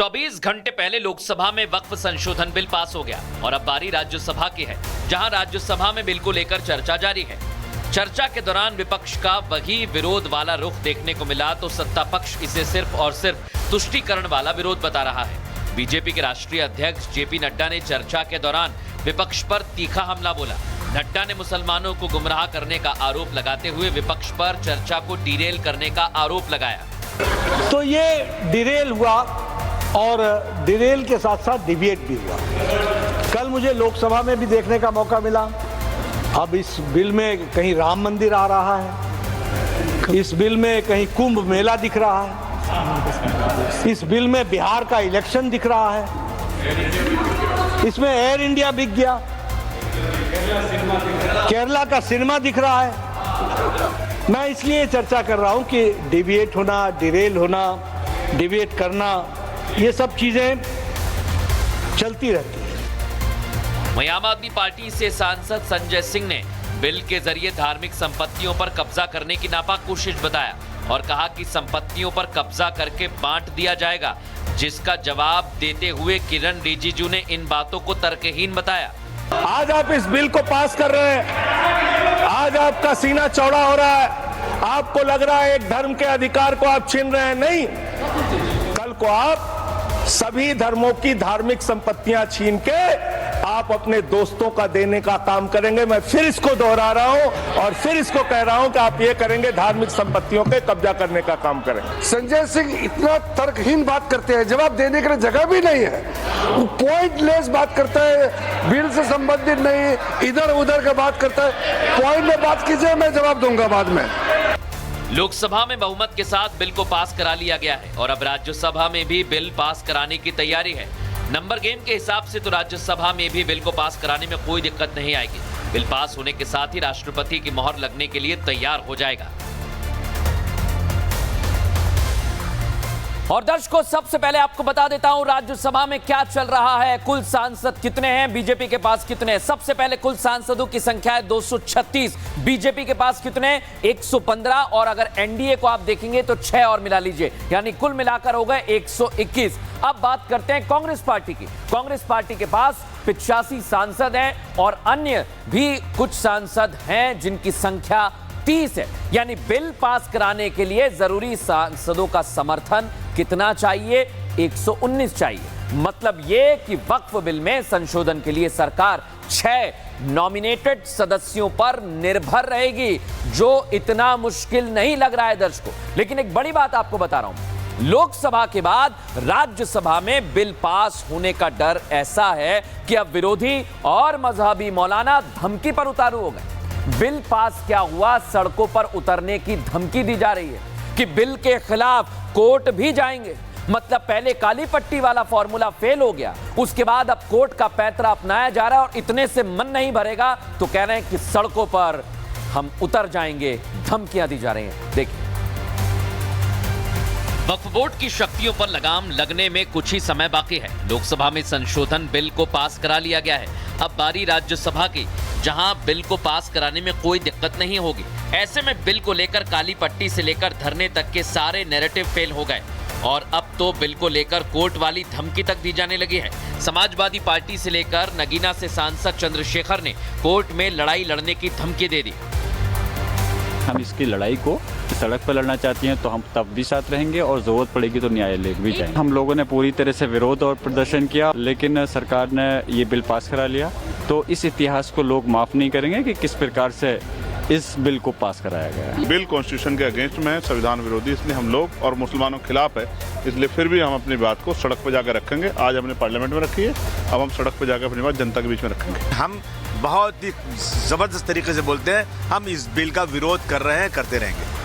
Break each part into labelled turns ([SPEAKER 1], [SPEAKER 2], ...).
[SPEAKER 1] 24 घंटे पहले लोकसभा में वक्फ संशोधन बिल पास हो गया और अब बारी राज्यसभा की है, जहां राज्यसभा में बिल को लेकर चर्चा जारी है। चर्चा के दौरान विपक्ष का वही विरोध वाला रुख देखने को मिला तो सत्ता पक्ष इसे सिर्फ और सिर्फ तुष्टीकरण वाला विरोध बता रहा है। बीजेपी के राष्ट्रीय अध्यक्ष जेपी नड्डा ने चर्चा के दौरान विपक्ष पर तीखा हमला बोला। नड्डा ने मुसलमानों को गुमराह करने का आरोप लगाते हुए विपक्ष पर चर्चा को डिरेल करने का आरोप लगाया।
[SPEAKER 2] तो ये डिरेल हुआ और डिरेल के साथ साथ डिबेट भी हुआ। कल मुझे लोकसभा में भी देखने का मौका मिला। अब इस बिल में कहीं राम मंदिर आ रहा है, इस बिल में कहीं कुंभ मेला दिख रहा है, इस बिल में बिहार का इलेक्शन दिख रहा है, इसमें एयर इंडिया बिक गया, केरला का सिनेमा दिख रहा है। मैं इसलिए चर्चा कर रहा हूं कि डिबेट होना, डिरेल होना, डिबेट करना, ये सब चीजें चलती रहती है।
[SPEAKER 1] वहीं आम आदमी पार्टी से सांसद संजय सिंह ने बिल के जरिए धार्मिक संपत्तियों पर कब्जा करने की नापाक कोशिश बताया और कहा कि संपत्तियों पर कब्जा करके बांट दिया जाएगा, जिसका जवाब देते हुए किरण रिजिजू ने इन बातों को तर्कहीन बताया।
[SPEAKER 2] आज आप इस बिल को पास कर रहे हैं, आज आपका सीना चौड़ा हो रहा है, आपको लग रहा है एक धर्म के अधिकार को आप छीन रहे हैं। नहीं, कल को आप सभी धर्मों की धार्मिक संपत्तियां छीन के आप अपने दोस्तों का देने का काम करेंगे। मैं फिर इसको दोहरा रहा हूं और फिर इसको कह रहा हूं कि आप ये करेंगे, धार्मिक संपत्तियों पे कब्जा करने का काम करेंगे।
[SPEAKER 3] संजय सिंह इतना तर्कहीन बात करते हैं, जवाब देने के लिए जगह भी नहीं है, वो पॉइंटलेस बात करता है, बिल से संबंधित नहीं, इधर उधर का बात करता है। पॉइंट में बात कीजिए, मैं जवाब दूंगा बाद में।
[SPEAKER 1] लोकसभा में बहुमत के साथ बिल को पास करा लिया गया है और अब राज्यसभा में भी बिल पास कराने की तैयारी है। नंबर गेम के हिसाब से तो राज्यसभा में भी बिल को पास कराने में कोई दिक्कत नहीं आएगी। बिल पास होने के साथ ही राष्ट्रपति की मोहर लगने के लिए तैयार हो जाएगा। और दर्शकों, सबसे पहले आपको बता देता हूं राज्यसभा में क्या चल रहा है, कुल सांसद कितने हैं, बीजेपी के पास कितने हैं। सबसे पहले कुल सांसदों की संख्या है 236, बीजेपी के पास कितने 115 और अगर एनडीए को आप देखेंगे तो 6 और मिला लीजिए, यानी कुल मिलाकर हो गए 121। अब बात करते हैं कांग्रेस पार्टी की। कांग्रेस पार्टी के पास 85 सांसद हैं और अन्य भी कुछ सांसद हैं जिनकी संख्या 30 है। यानी बिल पास कराने के लिए जरूरी सांसदों का समर्थन कितना चाहिए? 119 चाहिए। मतलब यह कि वक्फ बिल में संशोधन के लिए सरकार 6 नॉमिनेटेड सदस्यों पर निर्भर रहेगी, जो इतना मुश्किल नहीं लग रहा है दर्शकों। लेकिन एक बड़ी बात आपको बता रहा हूं, लोकसभा के बाद राज्यसभा में बिल पास होने का डर ऐसा है कि अब विरोधी और मजहबी मौलाना धमकी पर उतारू हो गए। बिल पास क्या हुआ, सड़कों पर उतरने की धमकी दी जा रही है कि बिल के खिलाफ कोर्ट भी जाएंगे। मतलब पहले काली पट्टी वाला फॉर्मूला फेल हो गया, उसके बाद अब कोर्ट का पैंतरा अपनाया जा रहा है और इतने से मन नहीं भरेगा तो कह रहे हैं कि सड़कों पर हम उतर जाएंगे, धमकियां दी जा रही हैं। देखिए, वक्फ बोर्ड की शक्तियों पर लगाम लगने में कुछ ही समय बाकी है। लोकसभा में संशोधन बिल को पास करा लिया गया है। अब बारी राज्यसभा की, जहां बिल को पास कराने में कोई दिक्कत नहीं होगी। ऐसे में बिल को लेकर काली पट्टी से लेकर धरने तक के सारे नैरेटिव फेल हो गए और अब तो बिल को लेकर कोर्ट वाली धमकी तक दी जाने लगी है। समाजवादी पार्टी से लेकर नगीना से सांसद चंद्रशेखर ने कोर्ट में लड़ाई लड़ने की धमकी दे दी।
[SPEAKER 4] हम इसकी लड़ाई को सड़क पर लड़ना चाहती हैं तो हम तब भी साथ रहेंगे और जरूरत पड़ेगी तो न्यायालय भी जाएंगे। हम लोगों ने पूरी तरह से विरोध और प्रदर्शन किया, लेकिन सरकार ने ये बिल पास करा लिया। तो इस इतिहास को लोग माफ नहीं करेंगे कि किस प्रकार से इस बिल को पास कराया गया है।
[SPEAKER 5] बिल कॉन्स्टिट्यूशन के अगेंस्ट में है, संविधान विरोधी, इसलिए हम लोग और मुसलमानों के खिलाफ है। इसलिए फिर भी हम अपनी बात को सड़क पर जाकर रखेंगे। आज हमने पार्लियामेंट में रखी है, अब हम सड़क पर जाकर अपनी बात जनता के बीच में रखेंगे।
[SPEAKER 6] हम बहुत ही जबरदस्त तरीके से बोलते हैं, हम इस बिल का विरोध कर रहे हैं, करते रहेंगे।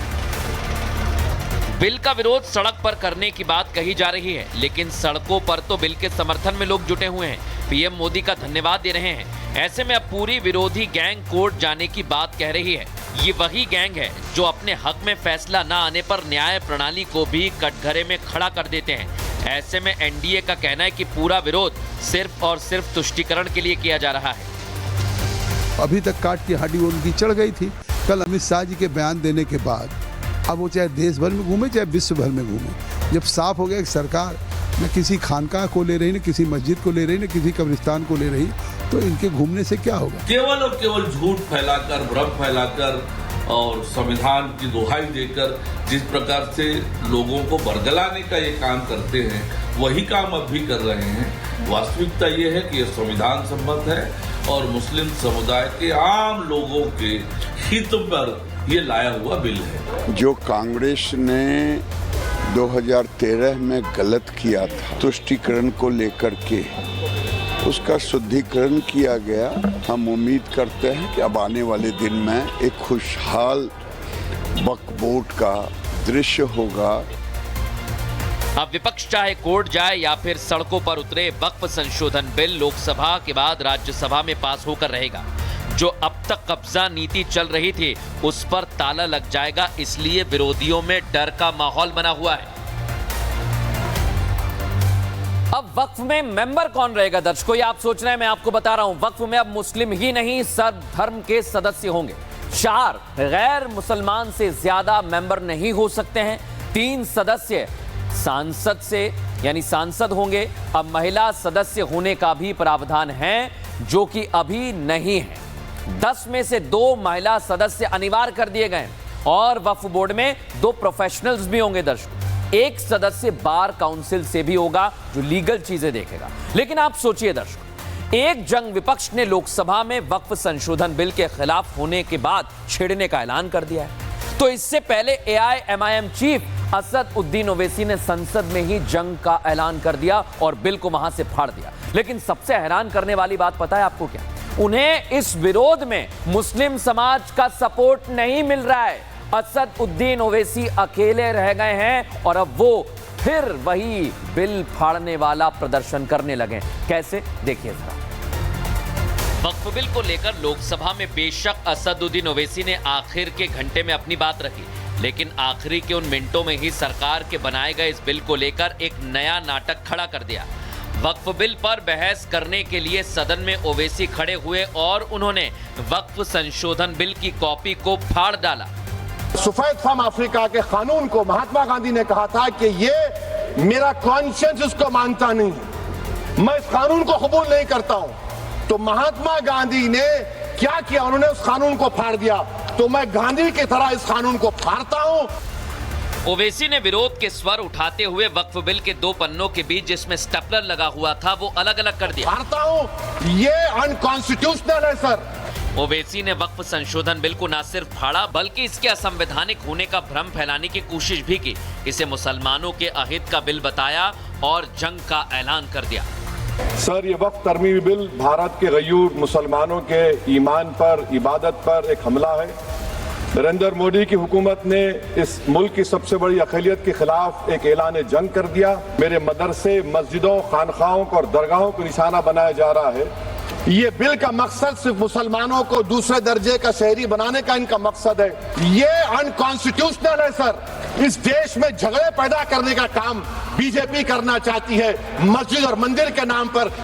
[SPEAKER 1] बिल का विरोध सड़क पर करने की बात कही जा रही है, लेकिन सड़कों पर तो बिल के समर्थन में लोग जुटे हुए हैं, पीएम मोदी का धन्यवाद दे रहे हैं। ऐसे में अब पूरी विरोधी गैंग कोर्ट जाने की बात कह रही है। ये वही गैंग है जो अपने हक में फैसला न आने पर न्याय प्रणाली को भी कटघरे में खड़ा कर देते हैं। ऐसे में एनडीए का कहना है कि पूरा विरोध सिर्फ और सिर्फ तुष्टीकरण के लिए किया जा रहा है।
[SPEAKER 7] अभी तक काट की हड्डी उनकी चढ़ गई थी। कल अमित शाह जी के बयान देने के बाद अब वो चाहे देश भर में घूमे चाहे विश्व भर में घूमे, जब साफ हो गया कि सरकार न किसी खानकाह को ले रही, न किसी मस्जिद को ले रही, न किसी कब्रिस्तान को ले रही, तो इनके घूमने से क्या होगा?
[SPEAKER 8] केवल और केवल झूठ फैलाकर, भ्रम फैलाकर और संविधान की दुहाई देकर जिस प्रकार से लोगों को बरगलाने का ये काम करते हैं, वही काम अब भी कर रहे हैं। वास्तविकता ये है कि ये संविधान सम्मत है और मुस्लिम समुदाय के आम लोगों के हित पर ये लाया हुआ बिल है।
[SPEAKER 9] जो कांग्रेस ने 2013 में गलत किया था तुष्टीकरण को लेकर के, उसका शुद्धिकरण किया गया। हम उम्मीद करते हैं कि अब आने वाले दिन में एक खुशहाल वक्फ बोर्ड का दृश्य होगा।
[SPEAKER 1] अब विपक्ष चाहे कोर्ट जाए या फिर सड़कों पर उतरे, वक्फ संशोधन बिल लोकसभा के बाद राज्यसभा में पास होकर रहेगा। जो अब तक कब्जा नीति चल रही थी उस पर ताला लग जाएगा, इसलिए विरोधियों में डर का माहौल बना हुआ है। अब वक्फ में मेंबर कौन रहेगा दर्शकों, ये आप सोच रहे हैं, मैं आपको बता रहा हूं। वक्फ में अब मुस्लिम ही नहीं, सब धर्म के सदस्य होंगे। 4 गैर मुसलमान से ज्यादा मेंबर नहीं हो सकते हैं। 3 सदस्य सांसद से यानी सांसद होंगे। अब महिला सदस्य होने का भी प्रावधान है, जो कि अभी नहीं है। 10 में से 2 महिला सदस्य अनिवार्य कर दिए गए और वक्फ बोर्ड में 2 प्रोफेशनल्स भी होंगे दर्शकों। 1 सदस्य बार काउंसिल से भी होगा, जो लीगल चीजें देखेगा। लेकिन आप सोचिए दर्शकों, एक जंग विपक्ष ने लोकसभा में वक्फ संशोधन बिल के खिलाफ होने के बाद छेड़ने का ऐलान कर दिया है। तो इससे पहले AIMIM चीफ असद उद्दीन ओवैसी ने संसद में ही जंग का ऐलान कर दिया और बिल को वहां से फाड़ दिया। लेकिन सबसे हैरान करने वाली बात पता है आपको क्या? उन्हें इस विरोध में मुस्लिम समाज का सपोर्ट नहीं मिल रहा है। असद उद्दीन ओवैसी अकेले रह गए हैं और अब वो फिर वही बिल फाड़ने वाला प्रदर्शन करने लगे। कैसे, देखिए जरा। वक्फ बिल को लेकर लोकसभा में बेशक असदुद्दीन ओवैसी ने आखिर के घंटे में अपनी बात रखी, लेकिन आखिरी के उन मिनटों में ही सरकार के बनाए गए इस बिल को लेकर एक नया नाटक खड़ा कर दिया। वक्फ बिल पर बहस करने के लिए सदन में ओवैसी खड़े हुए और उन्होंने वक्फ संशोधन बिल की कॉपी को फाड़ डाला।
[SPEAKER 10] सफेद फार्म अफ्रीका के कानून को महात्मा गांधी ने कहा था कि ये मेरा कॉन्शियंस उसको मानता नहीं, मैं इस कानून को कबूल नहीं करता हूं। तो महात्मा गांधी ने क्या किया, उन्होंने उस कानून को फाड़ दिया। तो मैं गांधी की तरह इस कानून को फाड़ता हूं।
[SPEAKER 1] ओवैसी ने विरोध के स्वर उठाते हुए वक्फ बिल के 2 पन्नों के बीच जिसमें स्टेपलर लगा हुआ था वो अलग अलग कर दिया।
[SPEAKER 10] फाड़ता हूं, ये अनकॉन्स्टिट्यूशनल है सर।
[SPEAKER 1] ओवैसी ने वक्फ संशोधन बिल को न सिर्फ फाड़ा बल्कि इसके असंवैधानिक होने का भ्रम फैलाने की कोशिश भी की। इसे मुसलमानों के अहित का बिल बताया और जंग का ऐलान कर दिया।
[SPEAKER 10] सर, ये वक्फ तरमीमी बिल भारत के गयूर मुसलमानों के ईमान पर, इबादत पर एक हमला है। नरेंद्र मोदी की हुकूमत ने इस मुल्क की सबसे बड़ी अक़लियत के खिलाफ एक ऐलान जंग कर दिया। मेरे मदरसे, मस्जिदों, खानखाहों और दरगाहों को निशाना बनाया जा रहा है। ये बिल का मकसद सिर्फ मुसलमानों को दूसरे दर्जे का शहरी बनाने का इनका मकसद है। ये अनकॉन्स्टिट्यूशनल है सर। इस देश में झगड़े पैदा करने का काम बीजेपी करना चाहती है, मस्जिद और मंदिर के नाम पर।